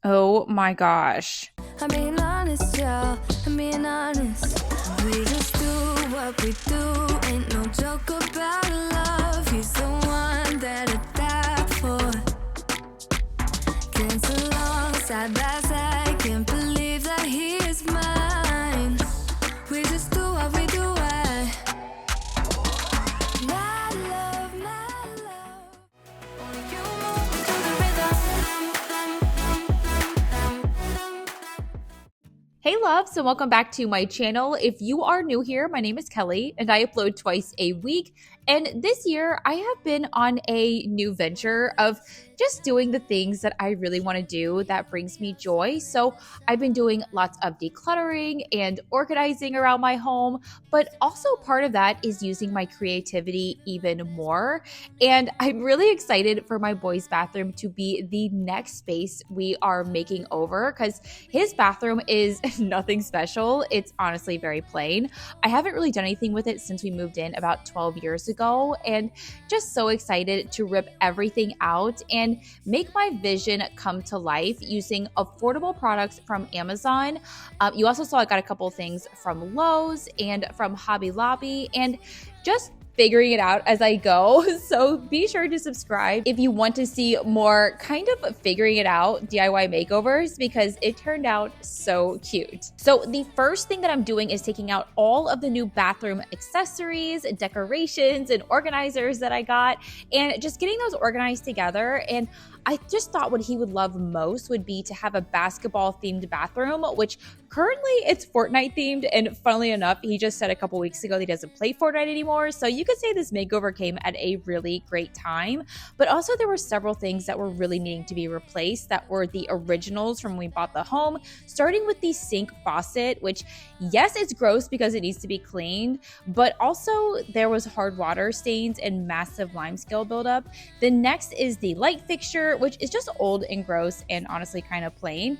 Oh my gosh. I'm being honest, y'all. I'm being honest. We just do what we do. Ain't no joke about love. He's the one that I die for. Dance along side by side. Can't believe that he is mine. We just do what we do. My love, my love. Only you move to the rhythm. Hey loves, and welcome back to my channel. If you are new here, my name is Kelly and I upload twice a week. And this year I have been on a new venture of just doing the things that I really want to do that brings me joy. So I've been doing lots of decluttering and organizing around my home, but also part of that is using my creativity even more. And I'm really excited for my boy's bathroom to be the next space we are making over because his bathroom is nothing special. It's honestly very plain. I haven't really done anything with it since we moved in about 12 years ago, and just so excited to rip everything out and make my vision come to life using affordable products from Amazon. You also saw I got a couple things from Lowe's and from Hobby Lobby, and just figuring it out as I go. So be sure to subscribe if you want to see more kind of figuring it out DIY makeovers, because it turned out so cute. So the first thing that I'm doing is taking out all of the new bathroom accessories, decorations, and organizers that I got, and just getting those organized together. And I just thought what he would love most would be to have a basketball themed bathroom, which currently it's Fortnite themed. And funnily enough, he just said a couple weeks ago that he doesn't play Fortnite anymore. So you could say this makeover came at a really great time. But also there were several things that were really needing to be replaced that were the originals from when we bought the home, starting with the sink faucet, which yes, it's gross because it needs to be cleaned, but also there was hard water stains and massive limescale buildup. The next is the light fixture, which is just old and gross and honestly kind of plain.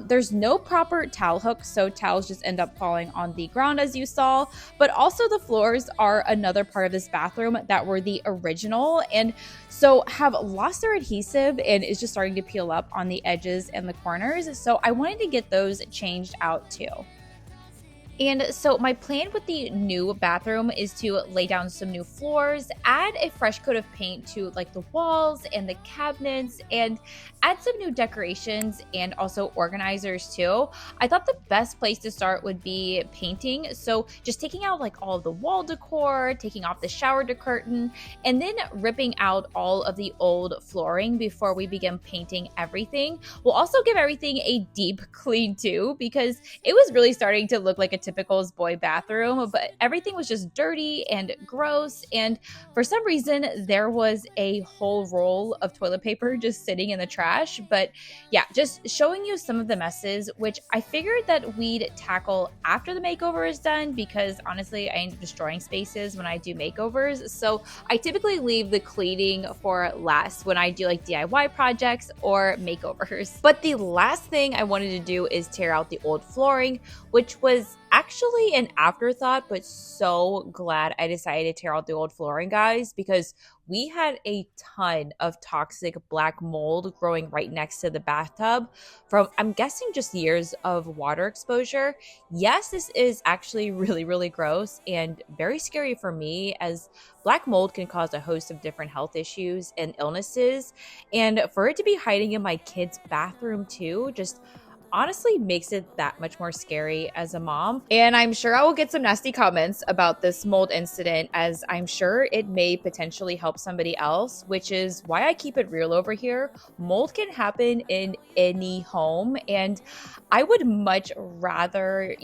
There's no proper towel hook, so towels just end up falling on the ground as you saw, but also the floors are another part of this bathroom that were the original and so have lost their adhesive and is just starting to peel up on the edges and the corners. So I wanted to get those changed out too. And so my plan with the new bathroom is to lay down some new floors, add a fresh coat of paint to like the walls and the cabinets, and add some new decorations and also organizers too. I thought the best place to start would be painting. So just taking out like all of the wall decor, taking off the shower curtain, and then ripping out all of the old flooring before we begin painting everything. We'll also give everything a deep clean too, because it was really starting to look like a typical boy bathroom, but everything was just dirty and gross. And for some reason, there was a whole roll of toilet paper just sitting in the trash. But yeah, just showing you some of the messes, which I figured that we'd tackle after the makeover is done, because honestly, I end up destroying spaces when I do makeovers. So I typically leave the cleaning for last when I do like DIY projects or makeovers. But the last thing I wanted to do is tear out the old flooring, which was actually an afterthought, but so glad I decided to tear out the old flooring, guys, because we had a ton of toxic black mold growing right next to the bathtub from, I'm guessing, just years of water exposure. Yes, this is actually really, really gross and very scary for me, as black mold can cause a host of different health issues and illnesses. And for it to be hiding in my kid's bathroom too, just honestly makes it that much more scary as a mom. And I'm sure I will get some nasty comments about this mold incident, as I'm sure it may potentially help somebody else, which is why I keep it real over here. Mold can happen in any home, and I would much rather,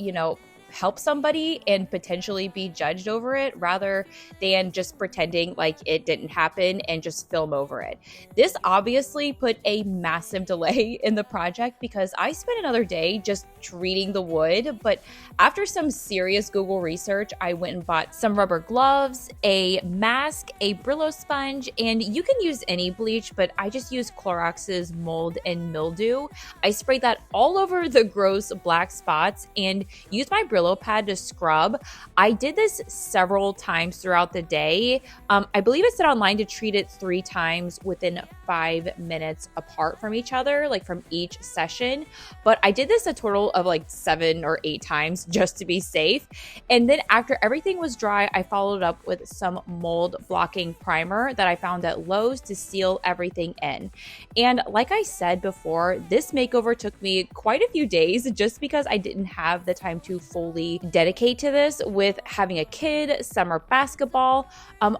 help somebody and potentially be judged over it rather than just pretending like it didn't happen and just film over it. This obviously put a massive delay in the project because I spent another day just treating the wood, but after some serious Google research, I went and bought some rubber gloves, a mask, a Brillo sponge, and you can use any bleach, but I just used Clorox's mold and mildew. I sprayed that all over the gross black spots and used my Brillo Brillo pad to scrub. I did this several times throughout the day. I believe it said online to treat it 3 times within 5 minutes apart from each other, like from each session. But I did this a total of like 7 or 8 times just to be safe. And then after everything was dry, I followed up with some mold blocking primer that I found at Lowe's to seal everything in. And like I said before, this makeover took me quite a few days just because I didn't have the time to fully dedicate to this with having a kid, summer basketball.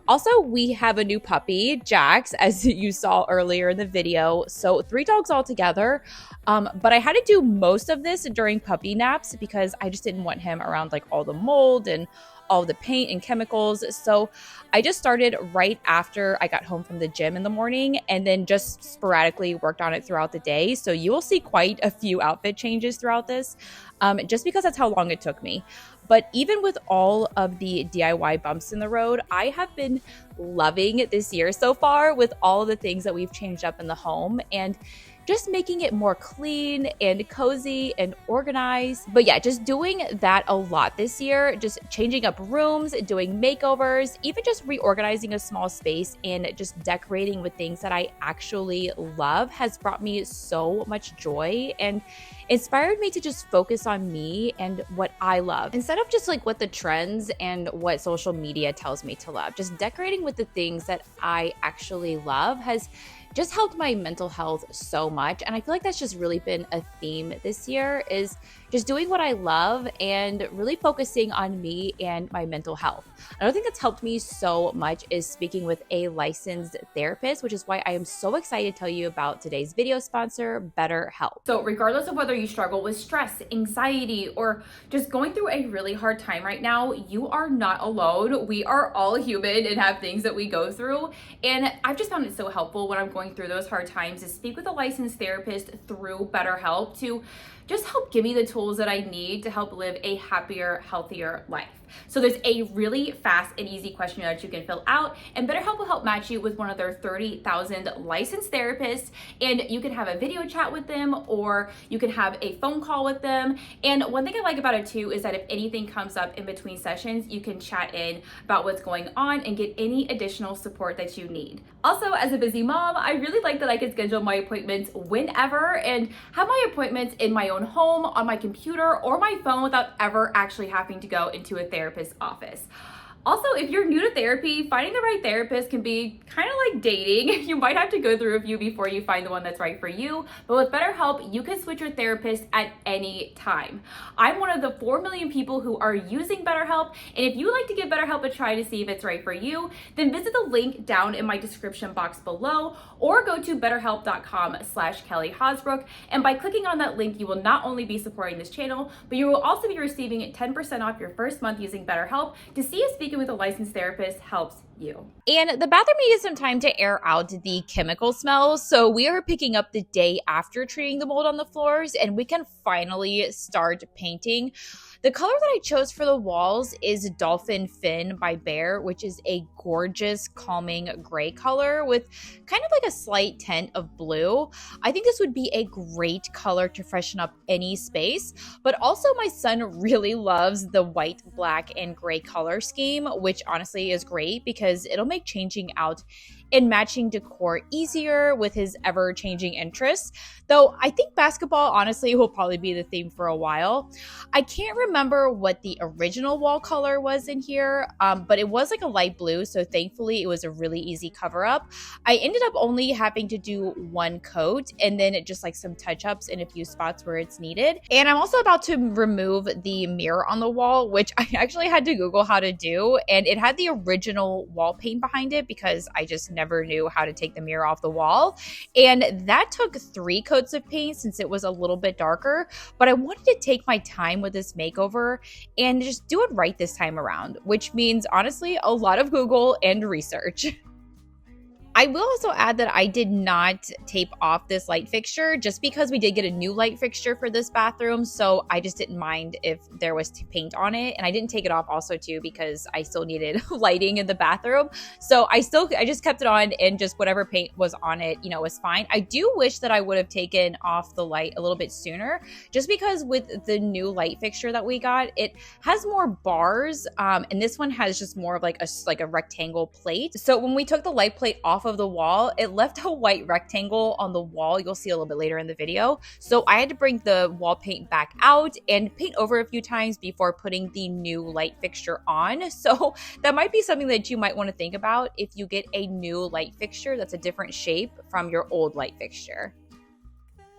Also, we have a new puppy, Jax, as you saw earlier in the video. So 3 dogs all together. But I had to do most of this during puppy naps because I just didn't want him around like all the mold and all the paint and chemicals. So I just started right after I got home from the gym in the morning and then just sporadically worked on it throughout the day. So you will see quite a few outfit changes throughout this, just because that's how long it took me. But even with all of the DIY bumps in the road, I have been loving this year so far with all of the things that we've changed up in the home and just making it more clean and cozy and organized. But yeah, just doing that a lot this year, just changing up rooms, doing makeovers, even just reorganizing a small space and just decorating with things that I actually love has brought me so much joy and inspired me to just focus on me and what I love instead of just like what the trends and what social media tells me to love. Just decorating with the things that I actually love has just helped my mental health so much. And I feel like that's just really been a theme this year, is just doing what I love and really focusing on me and my mental health. Another thing that's helped me so much is speaking with a licensed therapist, which is why I am so excited to tell you about today's video sponsor, BetterHelp. So regardless of whether you struggle with stress, anxiety, or just going through a really hard time right now, you are not alone. We are all human and have things that we go through. And I've just found it so helpful when I'm going through those hard times to speak with a licensed therapist through BetterHelp to just help give me the tools that I need to help live a happier, healthier life. So there's a really fast and easy questionnaire that you can fill out, and BetterHelp will help match you with one of their 30,000 licensed therapists, and you can have a video chat with them or you can have a phone call with them. And one thing I like about it too is that if anything comes up in between sessions, you can chat in about what's going on and get any additional support that you need. Also, as a busy mom, I really like that I can schedule my appointments whenever and have my appointments in my own home, on my computer, or my phone without ever actually having to go into a therapist's office. Also, if you're new to therapy, finding the right therapist can be kind of like dating. You might have to go through a few before you find the one that's right for you. But with BetterHelp, you can switch your therapist at any time. I'm one of the 4 million people who are using BetterHelp. And if you'd like to give BetterHelp a try to see if it's right for you, then visit the link down in my description box below or go to betterhelp.com/Kelly Hosbrook. And by clicking on that link, you will not only be supporting this channel, but you will also be receiving 10% off your first month using BetterHelp to see if speaking with a licensed therapist helps you. And the bathroom needed some time to air out the chemical smells, so we are picking up the day after treating the mold on the floors, and we can finally start painting. The color that I chose for the walls is Dolphin Fin by Behr, which is a gorgeous, calming gray color with kind of like a slight tint of blue. I think this would be a great color to freshen up any space, but also my son really loves the white, black, and gray color scheme, which honestly is great because it'll make changing out and matching decor easier with his ever-changing interests. Though I think basketball honestly will probably be the theme for a while. I can't remember what the original wall color was in here, but it was like a light blue, so thankfully it was a really easy cover up. I ended up only having to do 1 coat and then just like some touch-ups in a few spots where it's needed. And I'm also about to remove the mirror on the wall, which I actually had to Google how to do, and it had the original wall paint behind it because I just never knew how to take the mirror off the wall. And that took 3 coats of paint since it was a little bit darker, but I wanted to take my time with this makeover and just do it right this time around, which means honestly a lot of Google and research. I will also add that I did not tape off this light fixture just because we did get a new light fixture for this bathroom. So I just didn't mind if there was paint on it. And I didn't take it off also too because I still needed lighting in the bathroom. So I just kept it on, and just whatever paint was on it, you know, was fine. I do wish that I would have taken off the light a little bit sooner, just because with the new light fixture that we got, it has more bars. And this one has just more of like a rectangle plate. So when we took the light plate off of the wall, it left a white rectangle on the wall. You'll see a little bit later in the video. So I had to bring the wall paint back out and paint over a few times before putting the new light fixture on. So that might be something that you might want to think about if you get a new light fixture that's a different shape from your old light fixture.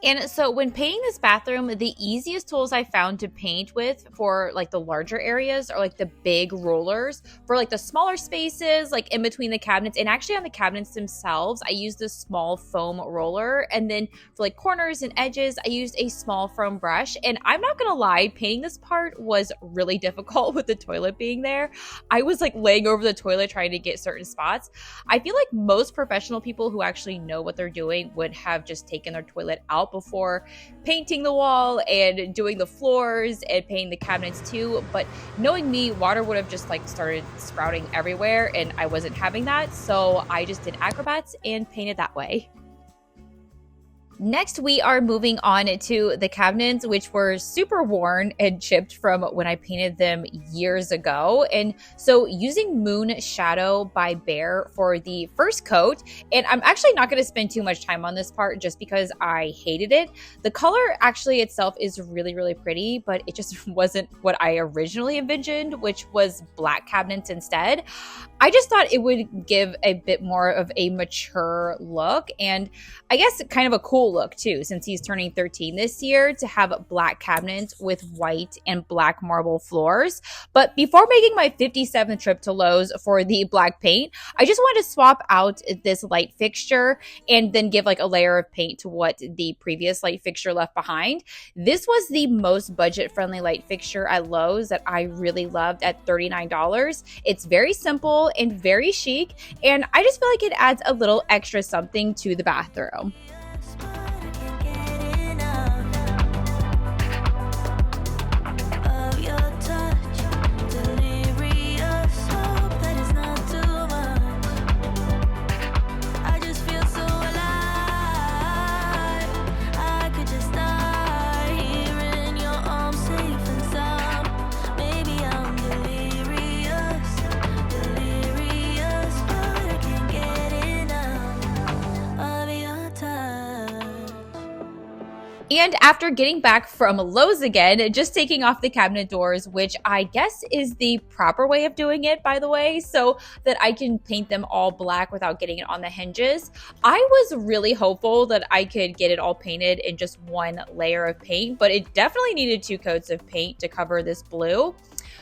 And so when painting this bathroom, the easiest tools I found to paint with for like the larger areas are like the big rollers. For like the smaller spaces, like in between the cabinets, and actually on the cabinets themselves, I used this small foam roller. And then for like corners and edges, I used a small foam brush. And I'm not gonna lie, painting this part was really difficult with the toilet being there. I was like laying over the toilet trying to get certain spots. I feel like most professional people who actually know what they're doing would have just taken their toilet out before painting the wall and doing the floors and painting the cabinets too. But knowing me, water would have just like started sprouting everywhere, and I wasn't having that. So I just did acrobats and painted that way. Next, we are moving on to the cabinets, which were super worn and chipped from when I painted them years ago. And so using Moon Shadow by Bear for the first coat, and I'm actually not going to spend too much time on this part just because I hated it. The color actually itself is really, really pretty, but it just wasn't what I originally envisioned, which was black cabinets instead. I just thought it would give a bit more of a mature look, and I guess kind of a cool look too, since he's turning 13 this year, to have black cabinets with white and black marble floors. But before making my 57th trip to Lowe's for the black paint, I just wanted to swap out this light fixture and then give like a layer of paint to what the previous light fixture left behind. This was the most budget-friendly light fixture at Lowe's that I really loved at $39. It's very simple and very chic, and I just feel like it adds a little extra something to the bathroom. And after getting back from Lowe's again, just taking off the cabinet doors, which I guess is the proper way of doing it, by the way, so that I can paint them all black without getting it on the hinges. I was really hopeful that I could get it all painted in just one layer of paint, but it definitely needed 2 coats of paint to cover this blue.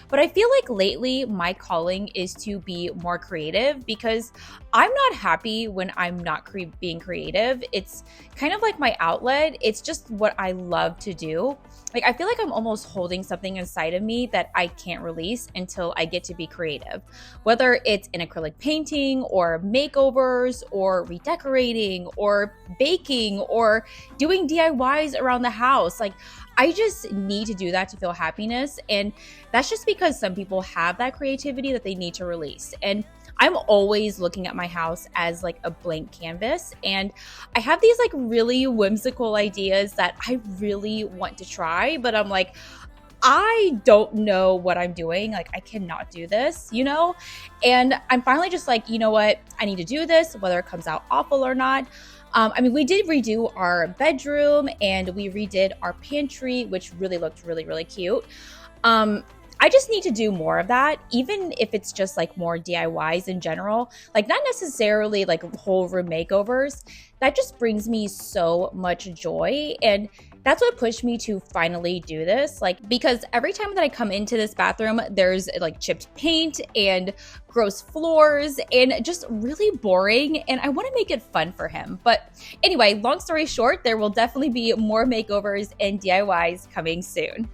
But I feel like lately my calling is to be more creative, because I'm not happy when I'm not being creative. It's kind of like my outlet. It's just what I love to do. Like, I feel like I'm almost holding something inside of me that I can't release until I get to be creative. Whether it's an acrylic painting or makeovers or redecorating or baking or doing DIYs around the house. Like, I just need to do that to feel happiness. And that's just because some people have that creativity that they need to release. And I'm always looking at my house as like a blank canvas. And I have these like really whimsical ideas that I really want to try, but I'm like, I don't know what I'm doing. Like, I cannot do this, you know? And I'm finally just like, you know what? I need to do this, whether it comes out awful or not. I mean, we did redo our bedroom and we redid our pantry, which really looked really, really cute. I just need to do more of that, even if it's just like more DIYs in general, like not necessarily like whole room makeovers. That just brings me so much joy. And that's what pushed me to finally do this. Like, because every time that I come into this bathroom, there's like chipped paint and gross floors and just really boring. And I want to make it fun for him. But anyway, long story short, there will definitely be more makeovers and DIYs coming soon.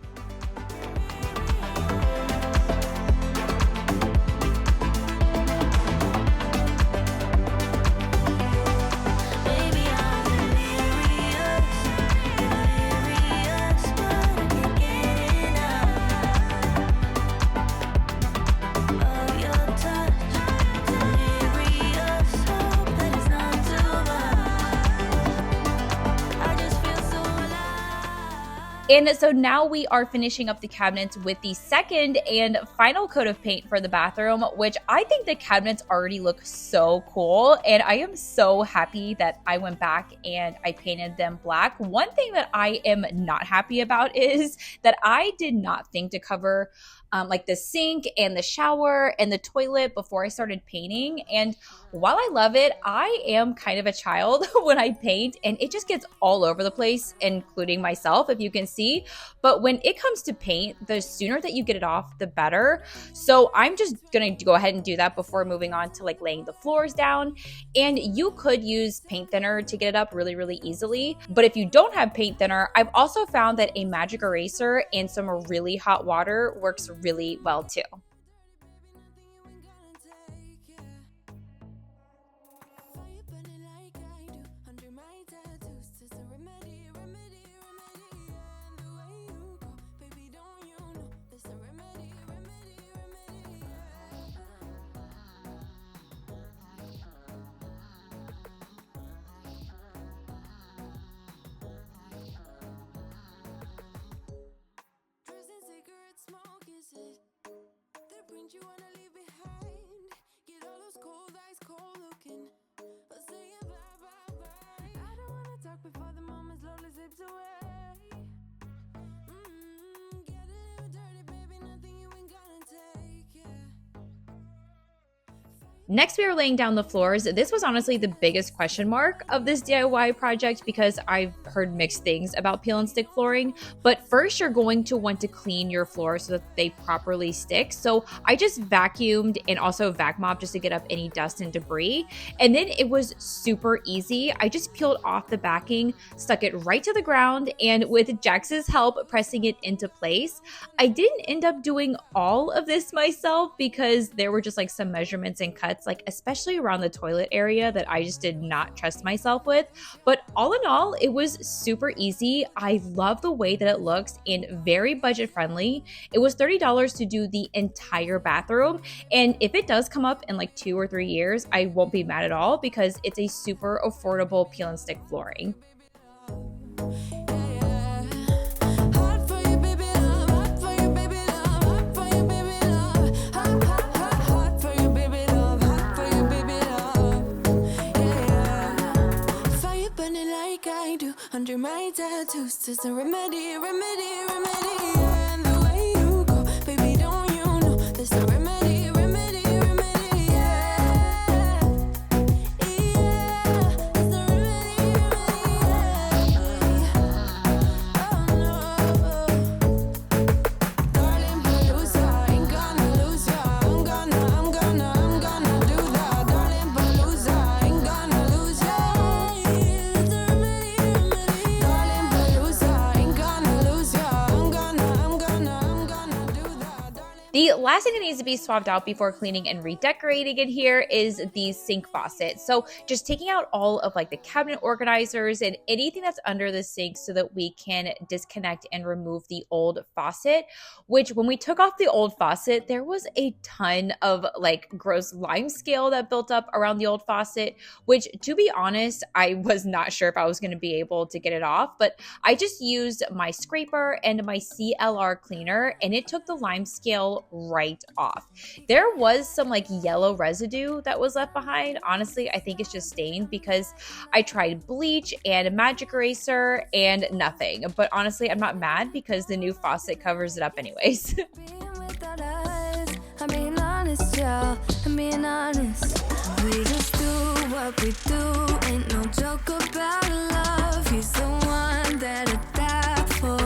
And so now we are finishing up the cabinets with the second and final coat of paint for the bathroom, which I think the cabinets already look so cool. And I am so happy that I went back and I painted them black. One thing that I am not happy about is that I did not think to cover like the sink and the shower and the toilet before I started painting. And while I love it, I am kind of a child when I paint, and it just gets all over the place, including myself, if you can see. But when it comes to paint, the sooner that you get it off, the better. So I'm just gonna go ahead and do that before moving on to like laying the floors down. And you could use paint thinner to get it up really, really easily. But if you don't have paint thinner, I've also found that a magic eraser and some really hot water works really well too. You wanna leave behind, get all those cold eyes cold looking, or say it bye bye bye. I don't wanna talk before the moment slowly slips away. Get a little dirty, baby, nothing you ain't gonna take, yeah. Next, we are laying down the floors. This was honestly the biggest question mark of this DIY project because I've heard mixed things about peel and stick flooring. But first, you're going to want to clean your floors so that they properly stick. So I just vacuumed and also vac mopped just to get up any dust and debris. And then it was super easy. I just peeled off the backing, stuck it right to the ground, and with Jax's help, pressing it into place. I didn't end up doing all of this myself because there were just like some measurements and cuts, like especially around the toilet area, that I just did not trust myself with. But all in all, it was super easy. I love the way that it looks and very budget friendly. It was $30 to do the entire bathroom. And if it does come up in like 2 or 3 years, I won't be mad at all because it's a super affordable peel and stick flooring. Under my tattoos, there's a remedy, remedy, remedy. And the way you go, baby, don't you know? There's a remedy, remedy, remedy. Yeah, yeah. There's a remedy, remedy. Oh no, darling, Palooza, ain't gonna lose ya. I'm gonna do that. Darling, Palooza, ain't gonna lose ya. The last thing that needs to be swapped out before cleaning and redecorating in here is the sink faucet. So just taking out all of like the cabinet organizers and anything that's under the sink so that we can disconnect and remove the old faucet, which when we took off the old faucet, there was a ton of like gross lime scale that built up around the old faucet, which to be honest, I was not sure if I was going to be able to get it off, but I just used my scraper and my CLR cleaner and it took the lime scale right off. There was some like yellow residue that was left behind. Honestly, I think it's just stained because I tried bleach and a magic eraser and nothing. But honestly, I'm not mad because the new faucet covers it up anyways. I'm being honest, y'all. I'm being honest. We just do what we do. Ain't no joke about love. He's the one that I die for.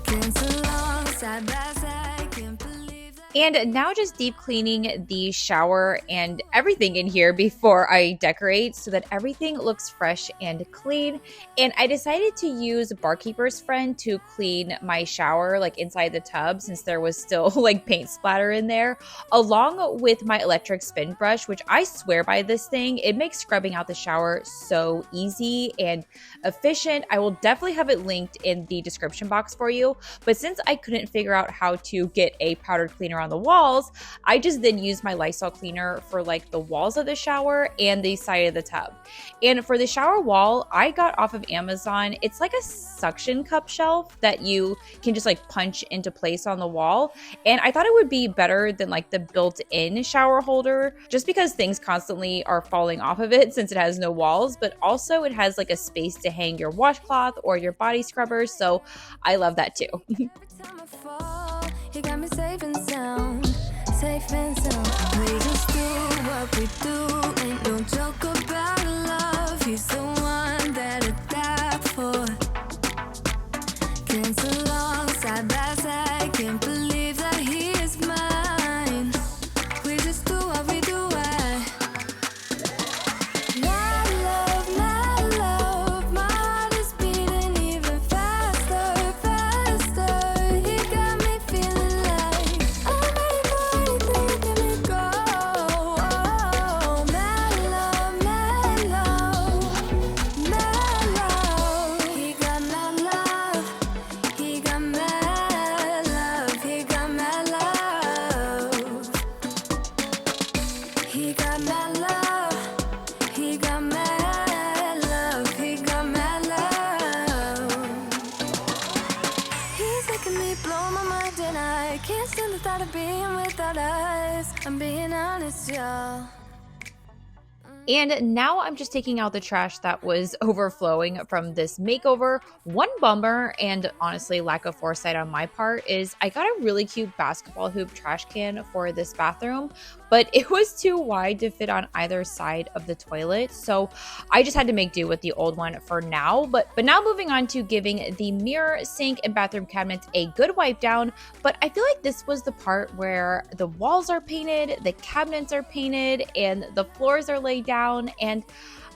Cancel along side by side. Can't believe that. And now just deep cleaning the shower and everything in here before I decorate so that everything looks fresh and clean. And I decided to use Barkeeper's Friend to clean my shower like inside the tub since there was still like paint splatter in there, along with my electric spin brush, which I swear by this thing. It makes scrubbing out the shower so easy and efficient. I will definitely have it linked in the description box for you. But since I couldn't figure out how to get a powdered cleaner on on the walls, I just then use my Lysol cleaner for like the walls of the shower and the side of the tub. And for the shower wall, I got off of Amazon. It's like a suction cup shelf that you can just like punch into place on the wall. And I thought it would be better than like the built-in shower holder, just because things constantly are falling off of it since it has no walls, but also it has like a space to hang your washcloth or your body scrubbers. So I love that too. Time I fall, you got me safe and sound, safe and sound. We just do what we do, ain't no joke about love. He's the one that I die for. Dance along side by side, can't believe that he is mine. We just do what we do, my love, my heart is beating even faster, faster. He got me feeling like I'm ready for anything, let me go. Oh, my love, my love, my love. He got my love, he got my love, he got my love. He got my love, he got my love, he got my love. He's making me blow my mind and I can't stand the thought of being without us. I'm being honest, y'all. And now I'm just taking out the trash that was overflowing from this makeover. One bummer, and honestly lack of foresight on my part, is I got a really cute basketball hoop trash can for this bathroom, but it was too wide to fit on either side of the toilet. So I just had to make do with the old one for now. But now moving on to giving the mirror, sink, and bathroom cabinets a good wipe down. But I feel like this was the part where the walls are painted, the cabinets are painted, and the floors are laid down. And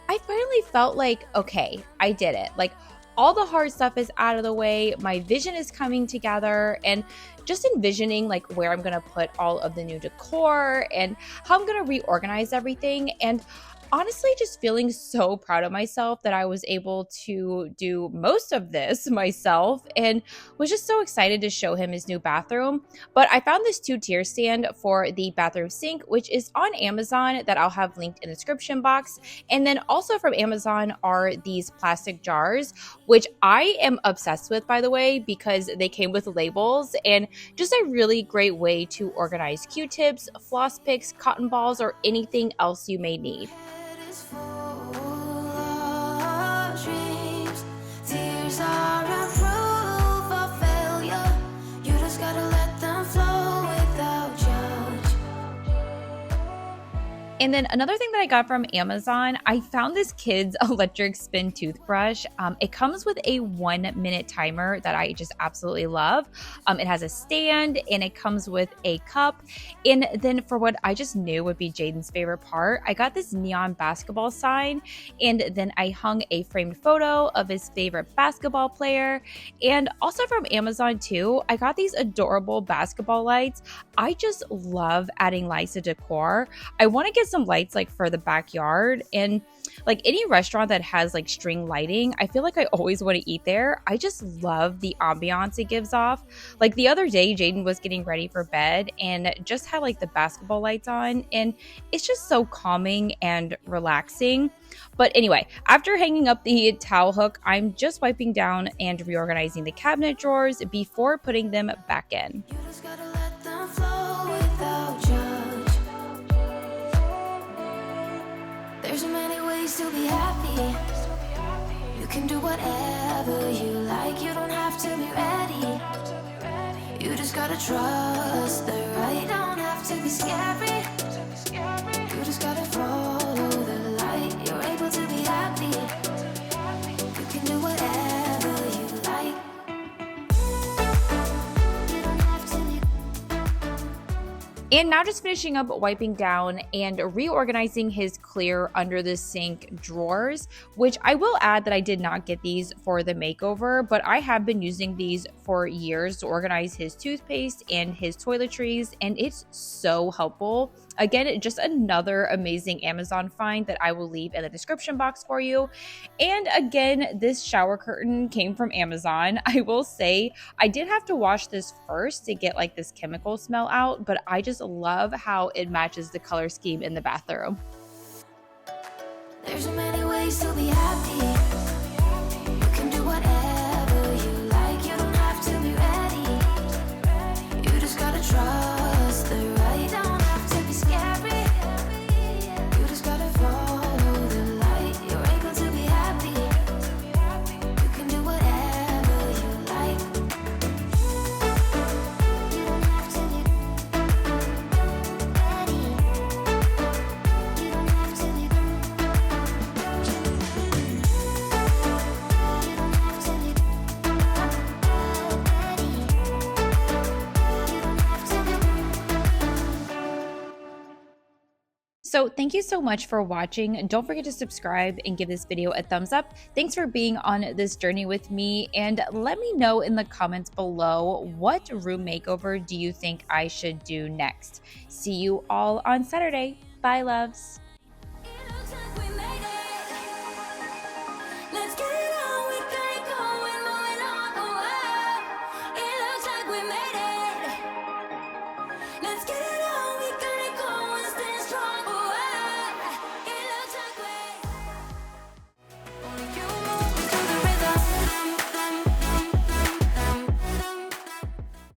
I finally felt like, okay, I did it. Like, all the hard stuff is out of the way. My vision is coming together, and just envisioning like where I'm going to put all of the new decor and how I'm going to reorganize everything. And honestly, just feeling so proud of myself that I was able to do most of this myself, and was just so excited to show him his new bathroom. But I found this 2-tier stand for the bathroom sink, which is on Amazon, that I'll have linked in the description box. And then also from Amazon are these plastic jars, which I am obsessed with, by the way, because they came with labels, and just a really great way to organize Q-tips, floss picks, cotton balls, or anything else you may need. Is full of dreams. Tears are a proof of failure. You just gotta let them flow without judge. And then another thing that I got from Amazon, I found this kid's electric spin toothbrush. It comes with a 1-minute timer that I just absolutely love. It has a stand, and it comes with a cup. And then for what I just knew would be Jaden's favorite part, I got this neon basketball sign, and then I hung a framed photo of his favorite basketball player. And also from Amazon too, I got these adorable basketball lights. I just love adding lights to decor. I want to get some lights like for the backyard, and like any restaurant that has like string lighting, I feel like I always want to eat there. I just love the ambiance it gives off. Like the other day, Jaden was getting ready for bed and just had like the basketball lights on, and it's just so calming and relaxing. But anyway, after hanging up the towel hook, I'm just wiping down and reorganizing the cabinet drawers before putting them back in. You just gotta let them flow without judge. There's so many ways to be happy. You can do whatever you like. You don't have to be ready. You just gotta trust the right. Don't have to be scary. You just gotta follow the light. You're able to be happy. You can do whatever you like. You don't have to be. And now just finishing up wiping down and reorganizing his clear under the sink drawers, which I will add that I did not get these for the makeover, but I have been using these for years to organize his toothpaste and his toiletries, and it's so helpful. Again, just another amazing Amazon find that I will leave in the description box for you. And again, this shower curtain came from Amazon. I will say I did have to wash this first to get like this chemical smell out, but I just love how it matches the color scheme in the bathroom. There's so many ways to be happy. You can do whatever you like. You don't have to be ready. You just gotta trust the right. Don't have to be scary. You just gotta follow the light. You're able to be happy. You can do whatever you like. You don't have to be ready. You don't have to be. So thank you so much for watching. Don't forget to subscribe and give this video a thumbs up. Thanks for being on this journey with me, and let me know in the comments below, what room makeover do you think I should do next? See you all on Saturday. Bye, loves.